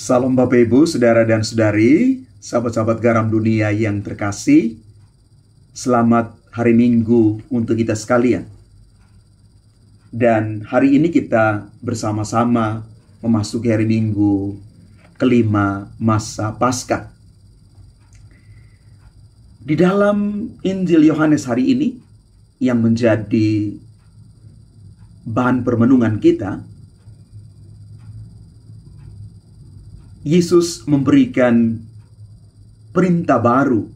Salam Bapak Ibu, Saudara dan Saudari, sahabat-sahabat garam dunia yang terkasih. Selamat hari Minggu untuk kita sekalian. Dan hari ini kita bersama-sama memasuki hari Minggu kelima masa Paskah. Di dalam Injil Yohanes hari ini yang menjadi bahan permenungan kita, Yesus memberikan perintah baru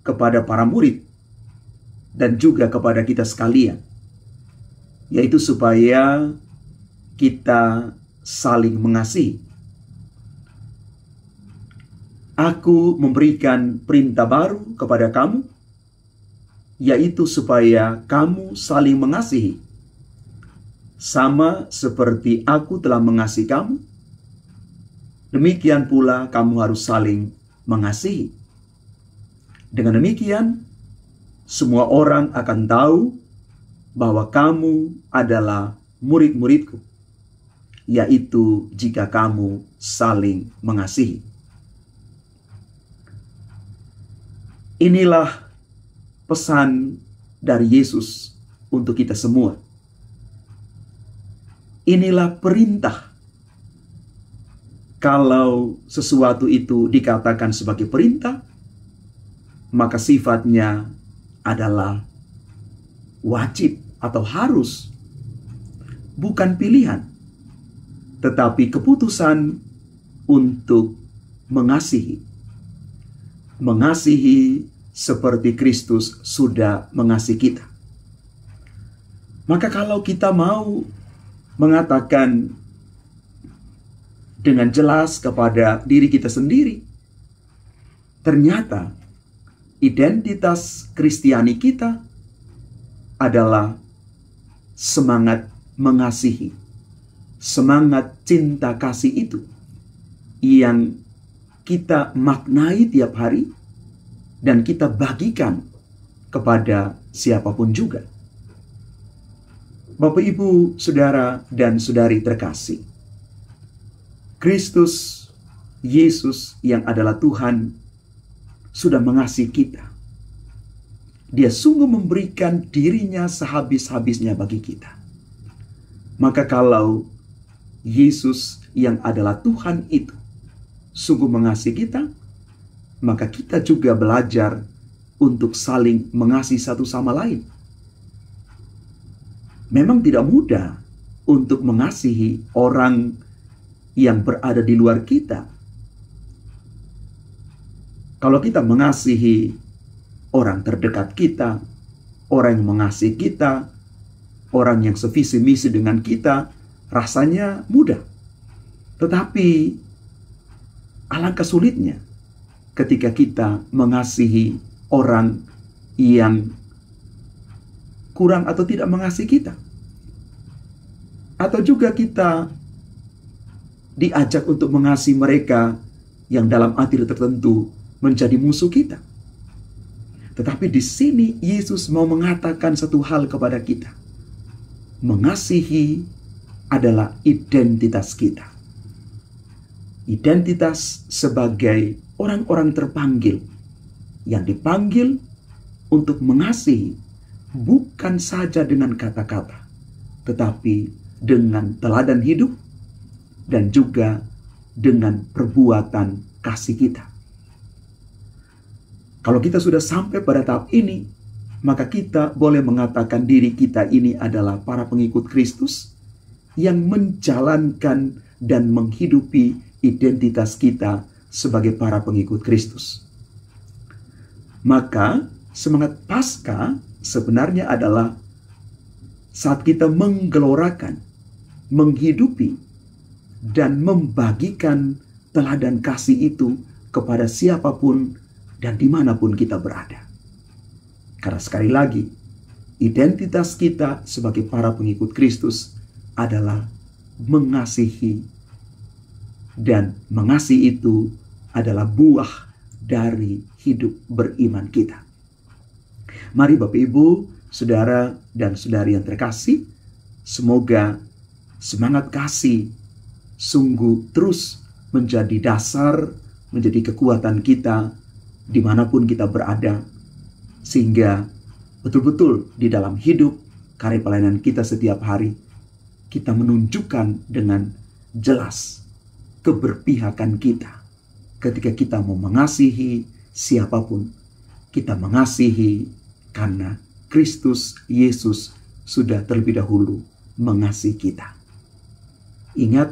kepada para murid dan juga kepada kita sekalian, yaitu supaya kita saling mengasihi. Aku memberikan perintah baru kepada kamu, yaitu supaya kamu saling mengasihi. Sama seperti aku telah mengasihi kamu, demikian pula kamu harus saling mengasihi. Dengan demikian, semua orang akan tahu bahwa kamu adalah murid-muridku, yaitu jika kamu saling mengasihi. Inilah pesan dari Yesus untuk kita semua. Inilah perintah. Kalau sesuatu itu dikatakan sebagai perintah, maka sifatnya adalah wajib atau harus, bukan pilihan, tetapi keputusan untuk mengasihi. Mengasihi seperti Kristus sudah mengasihi kita. Maka kalau kita mau mengatakan dengan jelas kepada diri kita sendiri, ternyata identitas Kristiani kita adalah semangat mengasihi, semangat cinta kasih itu yang kita maknai tiap hari dan kita bagikan kepada siapapun juga. Bapak, Ibu, Saudara, dan Saudari terkasih, Kristus Yesus yang adalah Tuhan sudah mengasihi kita. Dia sungguh memberikan dirinya sehabis-habisnya bagi kita. Maka kalau Yesus yang adalah Tuhan itu sungguh mengasihi kita, maka kita juga belajar untuk saling mengasihi satu sama lain. Memang tidak mudah untuk mengasihi orang yang berada di luar kita. Kalau kita mengasihi orang terdekat kita, orang yang mengasihi kita, orang yang sevisi misi dengan kita, rasanya mudah. Tetapi alangkah sulitnya ketika kita mengasihi orang yang kurang atau tidak mengasihi kita. Atau juga kita diajak untuk mengasihi mereka yang dalam arti tertentu menjadi musuh kita. Tetapi di sini Yesus mau mengatakan satu hal kepada kita. Mengasihi adalah identitas kita. Identitas sebagai orang-orang terpanggil yang dipanggil untuk mengasihi bukan saja dengan kata-kata, tetapi dengan teladan hidup dan juga dengan perbuatan kasih kita. Kalau kita sudah sampai pada tahap ini, maka kita boleh mengatakan diri kita ini adalah para pengikut Kristus yang menjalankan dan menghidupi identitas kita sebagai para pengikut Kristus. Maka semangat Paskah sebenarnya adalah saat kita menggelorakan, menghidupi, dan membagikan teladan kasih itu kepada siapapun dan dimanapun kita berada. Karena sekali lagi, identitas kita sebagai para pengikut Kristus adalah mengasihi, dan mengasihi itu adalah buah dari hidup beriman kita. Mari Bapak, Ibu, Saudara, dan Saudari yang terkasih, semoga semangat kasih sungguh terus menjadi dasar, menjadi kekuatan kita dimanapun kita berada, sehingga betul-betul di dalam hidup karya pelayanan kita setiap hari, kita menunjukkan dengan jelas keberpihakan kita. Ketika kita mau mengasihi siapapun, kita mengasihi karena Kristus Yesus sudah terlebih dahulu mengasihi kita. Ingat,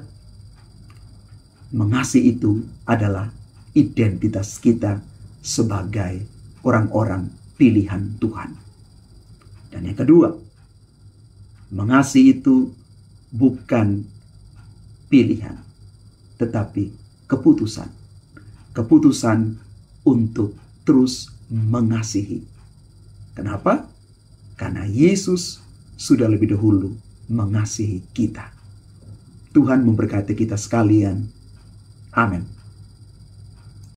mengasihi itu adalah identitas kita sebagai orang-orang pilihan Tuhan. Dan yang kedua, mengasihi itu bukan pilihan, tetapi keputusan. Keputusan untuk terus mengasihi. Kenapa? Karena Yesus sudah lebih dahulu mengasihi kita. Tuhan memberkati kita sekalian. Amin.